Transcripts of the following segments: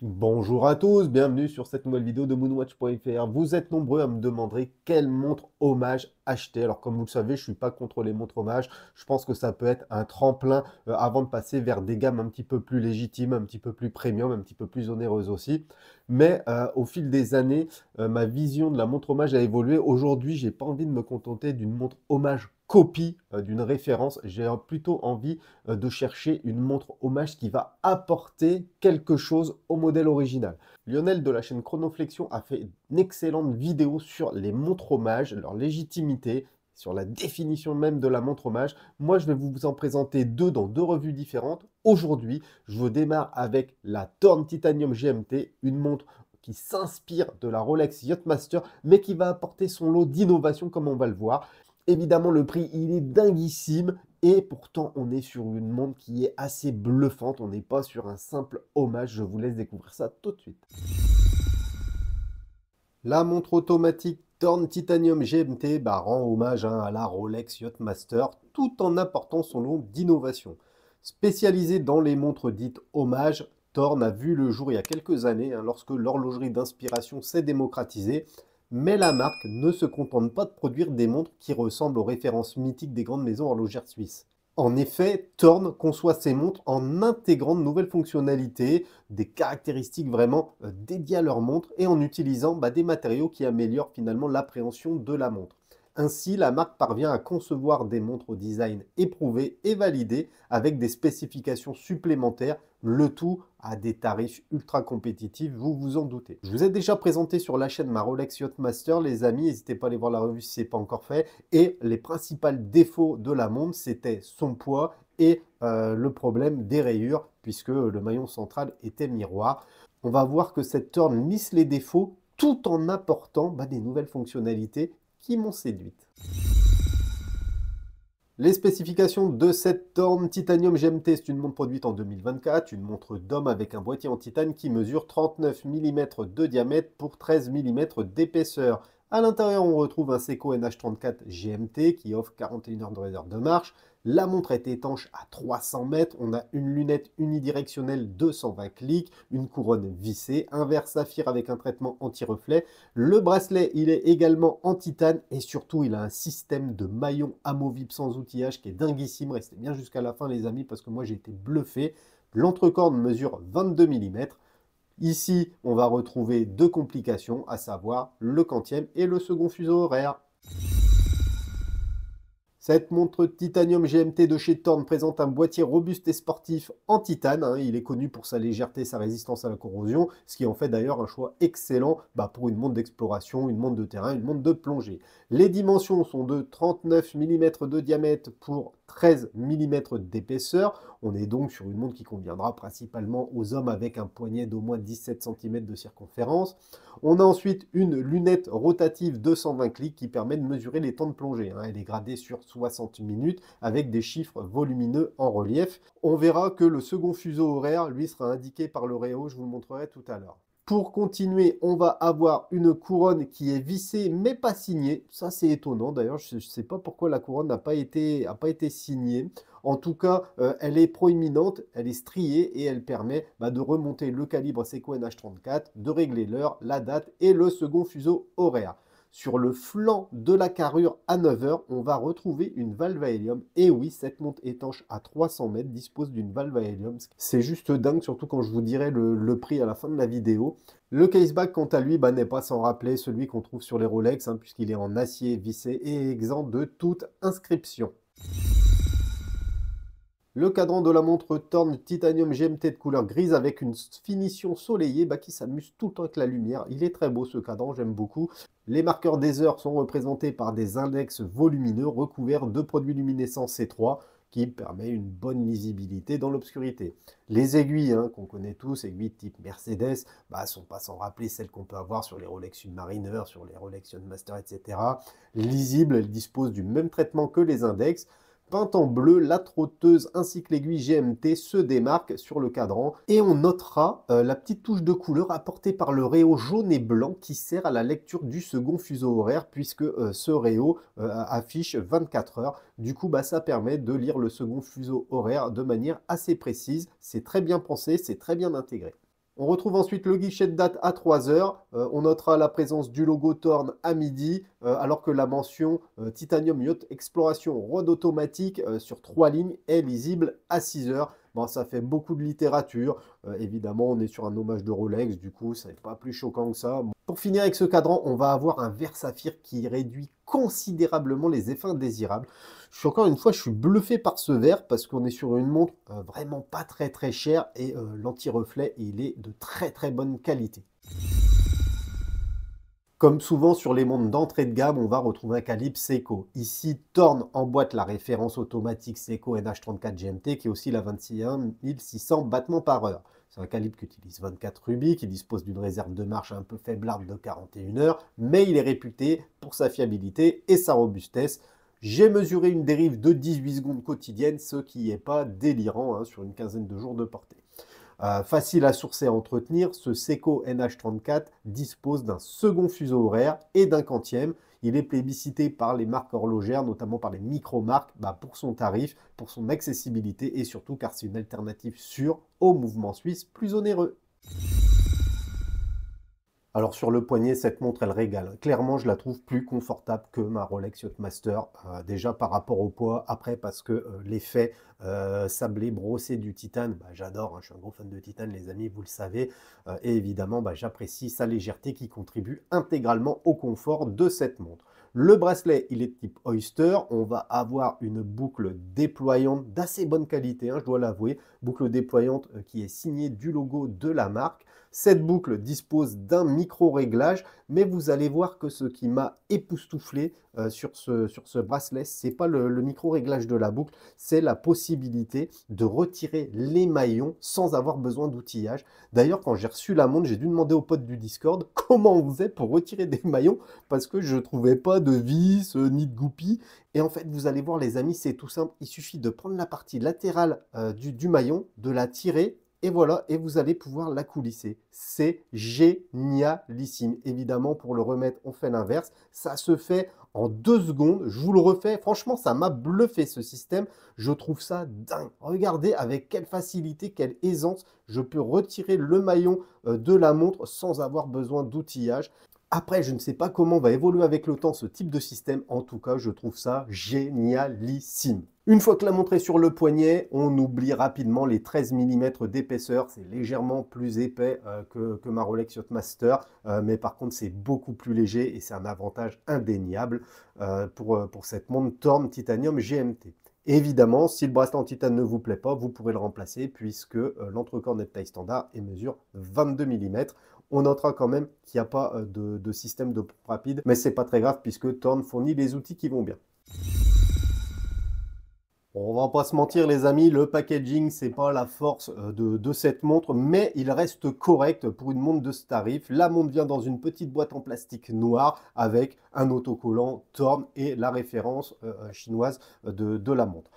Bonjour à tous, bienvenue sur cette nouvelle vidéo de moonwatch.fr. Vous êtes nombreux à me demander quelle montre hommage acheter. Alors comme vous le savez, je ne suis pas contre les montres hommage. Je pense que ça peut être un tremplin avant de passer vers des gammes un petit peu plus légitimes, un petit peu plus premium, un petit peu plus onéreuses aussi. Mais au fil des années, ma vision de la montre hommage a évolué. Aujourd'hui, j'ai pas envie de me contenter d'une montre hommage copie d'une référence. J'ai plutôt envie de chercher une montre hommage qui va apporter quelque chose au modèle original. Lionel de la chaîne Chronoflexion a fait une excellente vidéo sur les montres hommage, leur légitimité, sur la définition même de la montre hommage. Moi, je vais vous en présenter deux dans deux revues différentes. Aujourd'hui, je vous démarre avec la Torn Titanium GMT, une montre qui s'inspire de la Rolex Yachtmaster, mais qui va apporter son lot d'innovation comme on va le voir. Évidemment, le prix, il est dinguissime. Et pourtant, on est sur une montre qui est assez bluffante. On n'est pas sur un simple hommage. Je vous laisse découvrir ça tout de suite. La montre automatique Torn Titanium GMT rend hommage à la Rolex Yachtmaster tout en apportant son lot d'innovation. Spécialisée dans les montres dites hommage, Torn a vu le jour il y a quelques années lorsque l'horlogerie d'inspiration s'est démocratisée. Mais la marque ne se contente pas de produire des montres qui ressemblent aux références mythiques des grandes maisons horlogères suisses. En effet, Thorn conçoit ses montres en intégrant de nouvelles fonctionnalités, des caractéristiques vraiment dédiées à leur montre et en utilisant des matériaux qui améliorent finalement l'appréhension de la montre. Ainsi, la marque parvient à concevoir des montres au design éprouvé et validé avec des spécifications supplémentaires, le tout à des tarifs ultra compétitifs, vous vous en doutez. Je vous ai déjà présenté sur la chaîne ma Rolex Yachtmaster, les amis, n'hésitez pas à aller voir la revue si ce n'est pas encore fait. Et les principaux défauts de la montre, c'était son poids et le problème des rayures, puisque le maillon central était miroir. On va voir que cette Torn lisse les défauts tout en apportant des nouvelles fonctionnalités qui m'ont séduite. Les spécifications de cette Torn Titanium GMT, c'est une montre produite en 2024, une montre d'homme avec un boîtier en titane qui mesure 39 mm de diamètre pour 13 mm d'épaisseur. À l'intérieur, on retrouve un Seiko NH34 GMT qui offre 41 heures de réserve de marche. La montre est étanche à 300 mètres. On a une lunette unidirectionnelle de 120 clics, une couronne vissée, un verre saphir avec un traitement anti-reflet. Le bracelet, il est également en titane et surtout, il a un système de maillon amovible sans outillage qui est dinguissime. Restez bien jusqu'à la fin, les amis, parce que moi, j'ai été bluffé. L'entrecorde mesure 22 mm. Ici, on va retrouver deux complications, à savoir le quantième et le second fuseau horaire. Cette montre Titanium GMT de chez Torn présente un boîtier robuste et sportif en titane. Il est connu pour sa légèreté et sa résistance à la corrosion, ce qui en fait d'ailleurs un choix excellent pour une montre d'exploration, une montre de terrain, une montre de plongée. Les dimensions sont de 39 mm de diamètre pour 13 mm d'épaisseur. On est donc sur une montre qui conviendra principalement aux hommes avec un poignet d'au moins 17 cm de circonférence. On a ensuite une lunette rotative de 120 clics qui permet de mesurer les temps de plongée. Elle est gradée sur 60 minutes avec des chiffres volumineux en relief. On verra que le second fuseau horaire, lui, sera indiqué par le réo, je vous le montrerai tout à l'heure. Pour continuer, on va avoir une couronne qui est vissée mais pas signée. Ça, c'est étonnant. D'ailleurs, je ne sais pas pourquoi la couronne n'a pas été signée. En tout cas, elle est proéminente, elle est striée et elle permet de remonter le calibre Seiko NH34, de régler l'heure, la date et le second fuseau horaire. Sur le flanc de la carrure à 9 heures, on va retrouver une valve à hélium. Et oui, cette montre étanche à 300 mètres dispose d'une valve à hélium. C'est juste dingue, surtout quand je vous dirai le prix à la fin de la vidéo. Le caseback, quant à lui, n'est pas sans rappeler celui qu'on trouve sur les Rolex, puisqu'il est en acier vissé et exempt de toute inscription. Le cadran de la montre Torn Titanium GMT de couleur grise avec une finition soleillée qui s'amuse tout le temps avec la lumière. Il est très beau ce cadran, j'aime beaucoup. Les marqueurs des heures sont représentés par des index volumineux recouverts de produits luminescents C3 qui permet une bonne lisibilité dans l'obscurité. Les aiguilles, qu'on connaît tous, aiguilles type Mercedes, sont pas sans rappeler celles qu'on peut avoir sur les Rolex Submariner, sur les Rolex Yachtmaster, etc. Lisibles, elles disposent du même traitement que les index. Peinte en bleu, la trotteuse ainsi que l'aiguille GMT se démarquent sur le cadran et on notera la petite touche de couleur apportée par le réo jaune et blanc qui sert à la lecture du second fuseau horaire puisque ce réo affiche 24 heures. Du coup, ça permet de lire le second fuseau horaire de manière assez précise. C'est très bien pensé, c'est très bien intégré. On retrouve ensuite le guichet de date à 3 heures. On notera la présence du logo Thorn à midi, alors que la mention Titanium Yacht Exploration Rod automatique sur 3 lignes est lisible à 6 heures. Bon, ça fait beaucoup de littérature. Évidemment, on est sur un hommage de Rolex, du coup, ça n'est pas plus choquant que ça. Bon. Pour finir avec ce cadran, on va avoir un verre saphir qui réduit considérablement les effets indésirables. Encore une fois, je suis bluffé par ce verre parce qu'on est sur une montre vraiment pas très chère et l'anti-reflet, il est de très bonne qualité. Comme souvent sur les montres d'entrée de gamme, on va retrouver un calibre Seiko. Ici, Thorn emboîte la référence automatique Seiko NH34 GMT qui est aussi la 21600 battements par heure. C'est un calibre qui utilise 24 rubis, qui dispose d'une réserve de marche un peu faiblarde de 41 heures, mais il est réputé pour sa fiabilité et sa robustesse. J'ai mesuré une dérive de 18 secondes quotidienne, ce qui n'est pas délirant sur une quinzaine de jours de portée. Facile à sourcer et à entretenir, ce Seiko NH34 dispose d'un second fuseau horaire et d'un quantième. Il est plébiscité par les marques horlogères, notamment par les micro-marques, pour son tarif, pour son accessibilité et surtout car c'est une alternative sûre au mouvement suisse plus onéreux. Alors sur le poignet, cette montre, elle régale. Clairement, je la trouve plus confortable que ma Rolex Yachtmaster. Déjà par rapport au poids, après parce que l'effet sablé brossé du titane, j'adore, je suis un gros fan de titane les amis, vous le savez. Et évidemment, j'apprécie sa légèreté qui contribue intégralement au confort de cette montre. Le bracelet, il est de type Oyster. On va avoir une boucle déployante d'assez bonne qualité, je dois l'avouer. Boucle déployante qui est signée du logo de la marque. Cette boucle dispose d'un micro-réglage, mais vous allez voir que ce qui m'a époustouflé sur ce bracelet, ce n'est pas le micro-réglage de la boucle, c'est la possibilité de retirer les maillons sans avoir besoin d'outillage. D'ailleurs, quand j'ai reçu la montre, j'ai dû demander aux potes du Discord comment on faisait pour retirer des maillons, parce que je ne trouvais pas de vis ni de goupilles. Et en fait, vous allez voir les amis, c'est tout simple, il suffit de prendre la partie latérale du maillon, de la tirer, et voilà, et vous allez pouvoir la coulisser. C'est génialissime. Évidemment, pour le remettre, on fait l'inverse. Ça se fait en 2 secondes. Je vous le refais. Franchement, ça m'a bluffé ce système. Je trouve ça dingue. Regardez avec quelle facilité, quelle aisance je peux retirer le maillon de la montre sans avoir besoin d'outillage. Après, je ne sais pas comment va évoluer avec le temps ce type de système. En tout cas, je trouve ça génialissime. Une fois que la montre est sur le poignet, on oublie rapidement les 13 mm d'épaisseur. C'est légèrement plus épais que ma Rolex Yachtmaster, mais par contre, c'est beaucoup plus léger et c'est un avantage indéniable pour cette montre Thorn Titanium GMT. Évidemment, si le bracelet en titane ne vous plaît pas, vous pourrez le remplacer puisque l'entrecorne est de taille standard et mesure 22 mm. On notera quand même qu'il n'y a pas de système de pompe rapide, mais c'est pas très grave puisque Thorn fournit les outils qui vont bien. On va pas se mentir les amis, le packaging c'est pas la force de cette montre, mais il reste correct pour une montre de ce tarif. La montre vient dans une petite boîte en plastique noir avec un autocollant Thorn et la référence chinoise de la montre.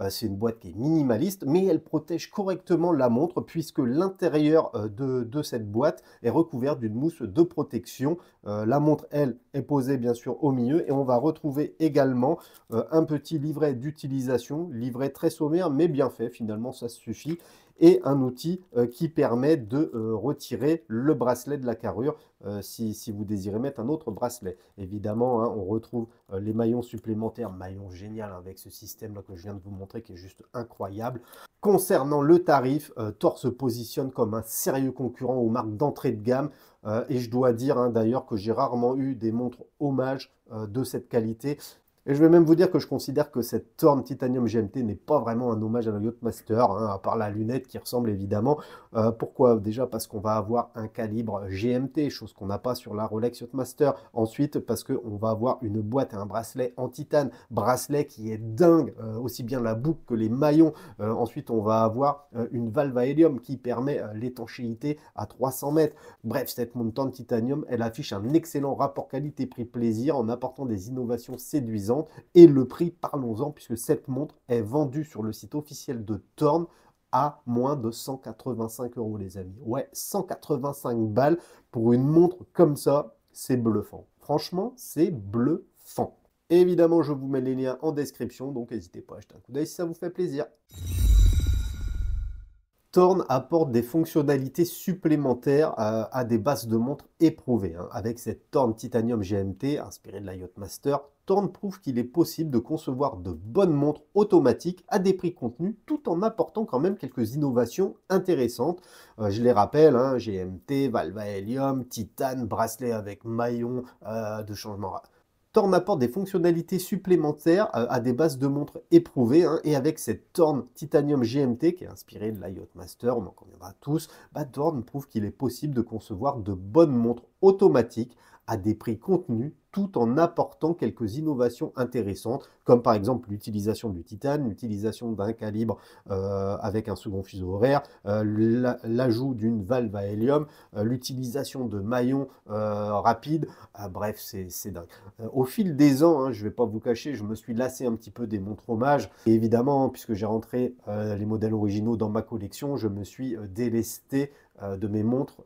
C'est une boîte qui est minimaliste, mais elle protège correctement la montre puisque l'intérieur de cette boîte est recouvert d'une mousse de protection. La montre, elle, est posée bien sûr au milieu et on va retrouver également un petit livret d'utilisation, livret très sommaire mais bien fait, finalement ça suffit, et un outil qui permet de retirer le bracelet de la carrure si vous désirez mettre un autre bracelet. Évidemment, on retrouve les maillons supplémentaires, maillons génial avec ce système-là que je viens de vous montrer qui est juste incroyable. Concernant le tarif, Thor se positionne comme un sérieux concurrent aux marques d'entrée de gamme et je dois dire d'ailleurs que j'ai rarement eu des montres hommage de cette qualité. Et je vais même vous dire que je considère que cette Thorn Titanium GMT n'est pas vraiment un hommage à la Yachtmaster, à part la lunette qui ressemble évidemment. Pourquoi? Déjà parce qu'on va avoir un calibre GMT, chose qu'on n'a pas sur la Rolex Yachtmaster. Ensuite, parce qu'on va avoir une boîte et un bracelet en titane, bracelet qui est dingue, aussi bien la boucle que les maillons. Ensuite, on va avoir une valve à hélium qui permet l'étanchéité à 300 mètres. Bref, cette montre Thorn Titanium, elle affiche un excellent rapport qualité-prix-plaisir en apportant des innovations séduisantes. Et le prix, parlons-en, puisque cette montre est vendue sur le site officiel de Thorn à moins de 185 € les amis. Ouais, 185 balles pour une montre comme ça, c'est bluffant. Franchement, c'est bluffant. Évidemment, je vous mets les liens en description, donc n'hésitez pas à jeter un coup d'œil si ça vous fait plaisir. Thorn apporte des fonctionnalités supplémentaires à des bases de montres éprouvées, hein. Avec cette Thorn Titanium GMT, inspirée de la Yachtmaster, Thorn prouve qu'il est possible de concevoir de bonnes montres automatiques à des prix contenus, tout en apportant quand même quelques innovations intéressantes. Je les rappelle, hein, GMT, valve à hélium, titane, bracelet avec maillon de changement. Thorn apporte des fonctionnalités supplémentaires à des bases de montres éprouvées, hein, et avec cette Thorn Titanium GMT qui est inspirée de la Yachtmaster, on en conviendra tous, Thorn prouve qu'il est possible de concevoir de bonnes montres automatiques à des prix contenus tout en apportant quelques innovations intéressantes, comme par exemple l'utilisation du titane, l'utilisation d'un calibre avec un second fuseau horaire, l'ajout d'une valve à hélium, l'utilisation de maillons rapides. Bref, c'est dingue. Au fil des ans, hein, je ne vais pas vous cacher, je me suis lassé un petit peu des montres hommage. Et évidemment, puisque j'ai rentré les modèles originaux dans ma collection, je me suis délesté de mes montres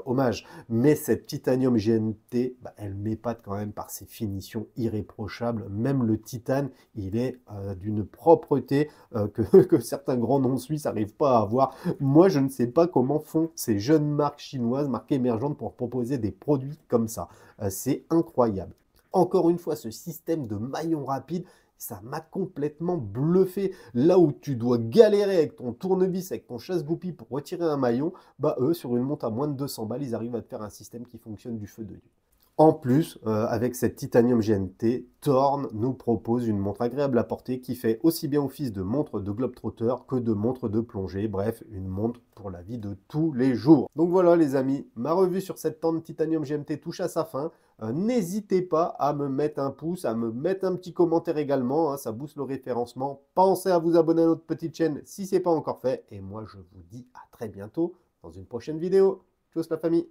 hommage. Mais cette Titanium GMT, elle m'épate quand même par ses finitions irréprochables. Même le titane, il est d'une propreté que certains grands noms suisses n'arrivent pas à avoir. Moi, je ne sais pas comment font ces jeunes marques chinoises, marques émergentes, pour proposer des produits comme ça. C'est incroyable. Encore une fois, ce système de maillons rapides, ça m'a complètement bluffé. Là où tu dois galérer avec ton tournevis, avec ton chasse-goupille pour retirer un maillon, eux, sur une montre à moins de 200 balles, ils arrivent à te faire un système qui fonctionne du feu de Dieu. En plus, avec cette Titanium GMT, Thorn nous propose une montre agréable à porter qui fait aussi bien office de montre de globetrotter que de montre de plongée. Bref, une montre pour la vie de tous les jours. Donc voilà les amis, ma revue sur cette Thorn Titanium GMT touche à sa fin. N'hésitez pas à me mettre un pouce, à me mettre un petit commentaire également, hein, ça booste le référencement. Pensez à vous abonner à notre petite chaîne si ce n'est pas encore fait. Et moi, je vous dis à très bientôt dans une prochaine vidéo. Tchuss la famille!